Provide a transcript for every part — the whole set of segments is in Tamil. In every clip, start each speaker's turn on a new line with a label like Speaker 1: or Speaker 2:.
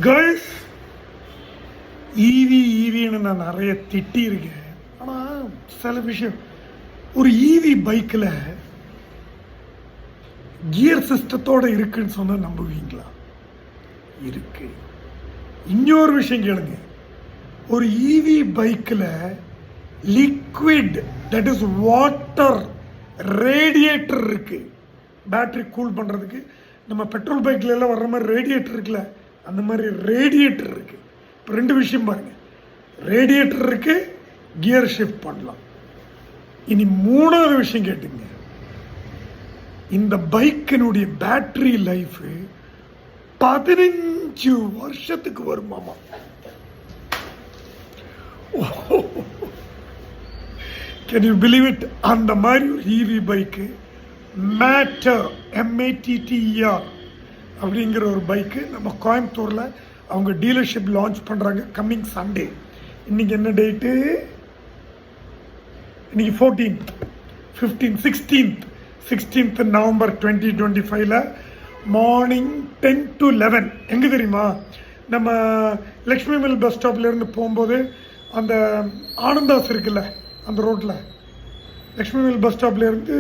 Speaker 1: கேர்ள்ஸ், ஈவின்னு நான் நிறைய திட்டியிருக்கேன். ஆனால் சில விஷயம், ஒரு ஈவி பைக்கில் கியர் சிஸ்டத்தோடு இருக்குன்னு சொன்னால் நம்புவீங்களா? இருக்கு. இன்னொரு விஷயம் கேளுங்க, ஒரு ஈவி பைக்கில் liquid, that is water radiator இருக்கு. பேட்டரி கூல் பண்ணுறதுக்கு நம்ம பெட்ரோல் பைக்கில் எல்லாம் வர்ற மாதிரி ரேடியேட்டர் இருக்குல்ல, அந்த மாதிரி ரேடியேட்டர் இருக்கு. இப்போ ரெண்டு விஷயம் பாருங்க, ரேடியேட்டர் இருக்கு, கியர் ஷிஃப்ட் பண்ணலாம். இனி மூணாவது விஷயம் கேட்டுங்க, இந்த பைக்கினுடைய பேட்டரி லைஃப் 15 வருஷத்துக்கு வருமாமா. Can you believe it? அந்த மாதிரி ஒரு ஈவி பைக்கு மேட்டர், MATTER அப்படிங்கிற ஒரு பைக்கு நம்ம கோயம்புத்தூரில் அவங்க டீலர்ஷிப் லான்ச் பண்ணுறாங்க கம்மிங் சண்டே. இன்னைக்கு என்ன டேட்டு? இன்னைக்கு 14th, 15th, 16th November 2025 morning 10 to 11. எங்கே தெரியுமா? நம்ம லக்ஷ்மி மில் பஸ் ஸ்டாப்லேருந்து போகும்போது அந்த ஆனந்தாஸ் இருக்குல்ல, அந்த ரோட்டில் லக்ஷ்மி மில் பஸ் ஸ்டாப்லேருந்து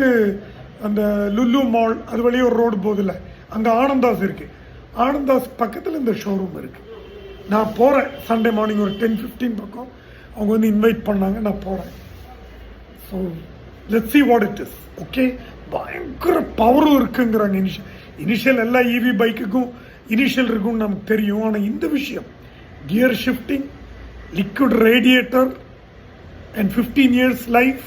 Speaker 1: அந்த லுல்லு மால் அது வழியே ஒரு ரோடு போகுதில்ல, அங்கே ஆனந்தாஸ் இருக்குது. ஆனந்தாஸ் பக்கத்தில் இந்த ஷோரூம் இருக்குது. நான் போகிறேன் சண்டே மார்னிங் ஒரு 10-15 பக்கம். அவங்க வந்து இன்வைட் பண்ணாங்க, நான் போகிறேன். So let's see what it is. Okay, பயங்கர பவரும் இருக்குங்கிறாங்க. இனிஷியல் எல்லா ஈவி பைக்குக்கும் இனிஷியல் இருக்குன்னு நமக்கு தெரியும். ஆனால் இந்த விஷயம், gear shifting, liquid radiator and 15 years life,